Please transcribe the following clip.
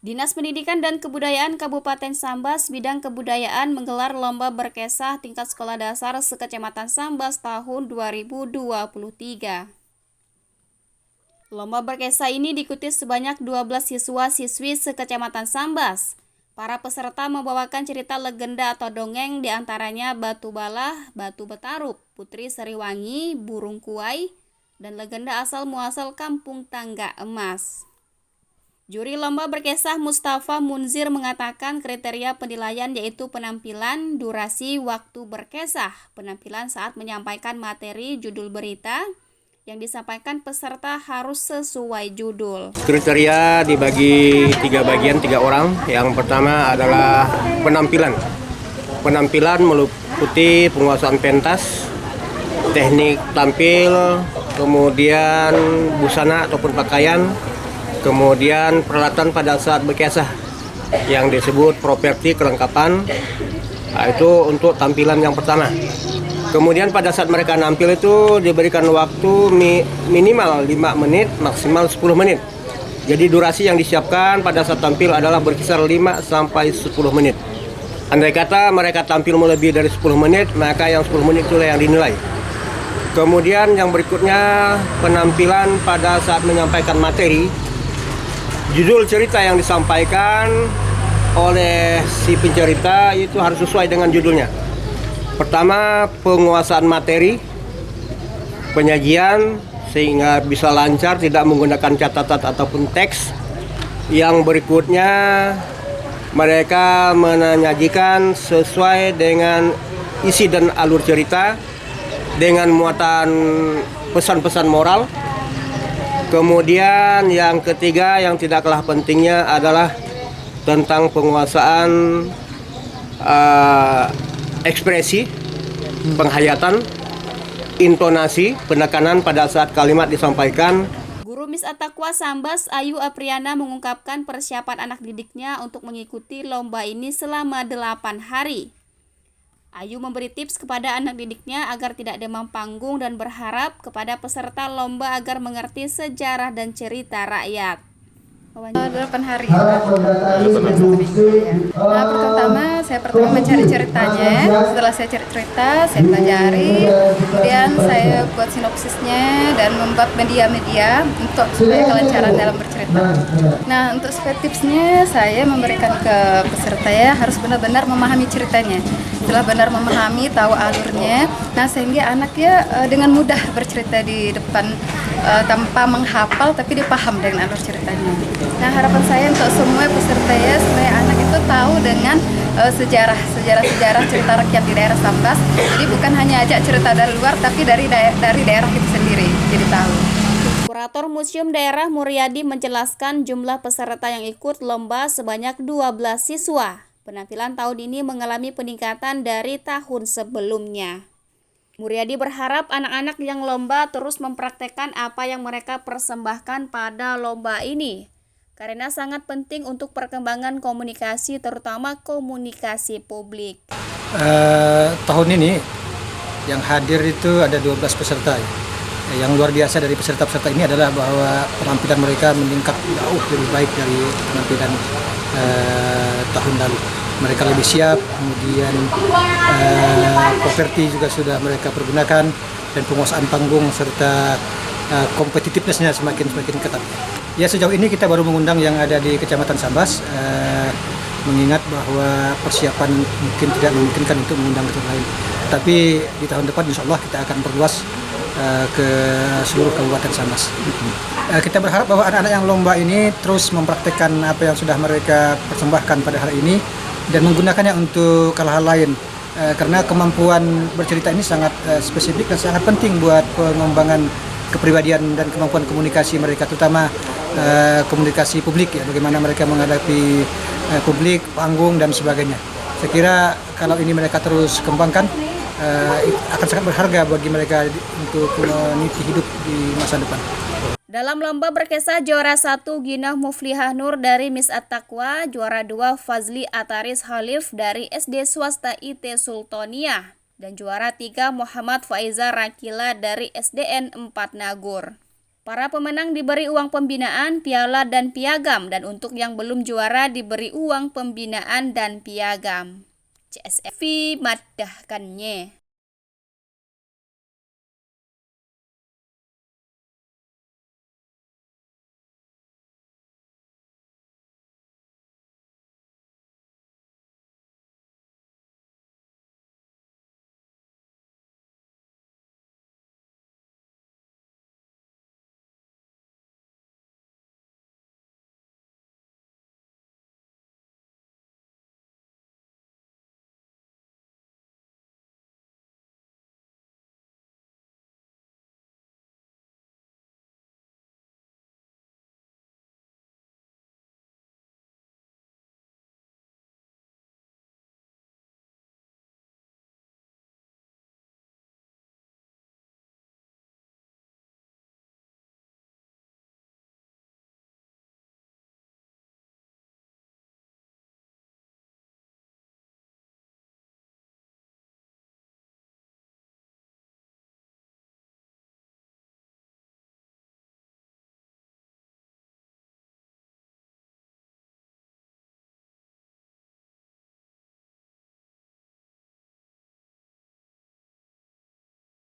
Dinas Pendidikan dan Kebudayaan Kabupaten Sambas bidang kebudayaan menggelar lomba berkesah tingkat sekolah dasar se-Kecamatan Sambas tahun 2023. Lomba berkesah ini diikuti sebanyak 12 siswa-siswi se-Kecamatan Sambas. Para peserta membawakan cerita legenda atau dongeng diantaranya Batu Balah, Batu Betarup, Putri Seriwangi, Burung Kuai, dan legenda asal-muasal Kampung Tangga Emas. Juri lomba berkesah Mustafa Munzir mengatakan kriteria penilaian yaitu penampilan, durasi, waktu berkesah, penampilan saat menyampaikan materi judul berita, yang disampaikan peserta harus sesuai judul. Kriteria dibagi 3 bagian, 3 orang. Yang pertama adalah penampilan. Penampilan meliputi penguasaan pentas, teknik tampil, kemudian busana ataupun pakaian, kemudian peralatan pada saat berkesah yang disebut properti kelengkapan. Nah, itu untuk tampilan yang pertama. Kemudian pada saat mereka nampil itu diberikan waktu minimal 5 menit, maksimal 10 menit. Jadi durasi yang disiapkan pada saat tampil adalah berkisar 5 sampai 10 menit. Andai kata mereka tampil melebihi dari 10 menit, maka yang 10 menit itulah yang dinilai. Kemudian yang berikutnya penampilan pada saat menyampaikan materi. Judul cerita yang disampaikan oleh si pencerita itu harus sesuai dengan judulnya. Pertama, penguasaan materi, penyajian sehingga bisa lancar, tidak menggunakan catatan ataupun teks. Yang berikutnya, mereka menyajikan sesuai dengan isi dan alur cerita dengan muatan pesan-pesan moral. Kemudian yang ketiga yang tidak kalah pentingnya adalah tentang penguasaan ekspresi, penghayatan, intonasi, penekanan pada saat kalimat disampaikan. Guru Mis At-Taqwa Sambas Ayu Apriana mengungkapkan persiapan anak didiknya untuk mengikuti lomba ini selama 8 hari. Ayu memberi tips kepada anak didiknya agar tidak demam panggung dan berharap kepada peserta lomba agar mengerti sejarah dan cerita rakyat. 8 hari ya. Nah, saya pertama mencari ceritanya. Setelah saya cari cerita, saya pelajari. Kemudian saya buat sinopsisnya dan membuat media-media untuk supaya kelancaran dalam bercerita. Nah, untuk supaya tipsnya saya memberikan ke peserta ya harus benar-benar memahami ceritanya. Setelah benar memahami, tahu alurnya, nah sehingga anak ya dengan mudah bercerita di depan tanpa menghafal tapi dia paham dengan alur ceritanya. Nah, harapan saya untuk semua peserta ya supaya anak itu tahu dengan sejarah cerita rakyat di daerah Sambas. Jadi bukan hanya ajak cerita dari luar tapi dari daerah itu sendiri. Jadi tahu. Kurator Museum Daerah Muryadi menjelaskan jumlah peserta yang ikut lomba sebanyak 12 siswa. Penampilan tahun ini mengalami peningkatan dari tahun sebelumnya. Muryadi berharap anak-anak yang lomba terus mempraktekkan apa yang mereka persembahkan pada lomba ini, karena sangat penting untuk perkembangan komunikasi, terutama komunikasi publik. Tahun ini yang hadir itu ada 12 peserta. Yang luar biasa dari peserta-peserta ini adalah bahwa penampilan mereka meningkat jauh lebih baik dari penampilan tahun lalu. Mereka lebih siap, kemudian properti juga sudah mereka pergunakan, dan penguasaan panggung serta kompetitivenessnya semakin ketat. Ya, sejauh ini kita baru mengundang yang ada di Kecamatan Sambas, mengingat bahwa persiapan mungkin tidak memungkinkan untuk mengundang ke lain. Tapi di tahun depan insya Allah kita akan perluas ke seluruh Kabupaten Sambas. Kita berharap bahwa anak-anak yang lomba ini terus mempraktekkan apa yang sudah mereka persembahkan pada hari ini dan menggunakannya untuk hal-hal lain. Karena kemampuan bercerita ini sangat spesifik dan sangat penting buat pengembangan kepribadian dan kemampuan komunikasi mereka, terutama komunikasi publik ya, bagaimana mereka menghadapi publik, panggung dan sebagainya. Saya kira kalau ini mereka terus kembangkan akan sangat berharga bagi mereka untuk meniti hidup di masa depan. Dalam lomba berkesah juara 1 Ginah Muflihah Nur dari Mis At-Taqwa, juara 2 Fazli Ataris Khalif dari SD Swasta IT Sultaniah, dan juara 3 Muhammad Faiza Rakila dari SDN 4 Nagur. Para pemenang diberi uang pembinaan, piala, dan piagam, dan untuk yang belum juara diberi uang pembinaan dan piagam. CSFV madahkannya.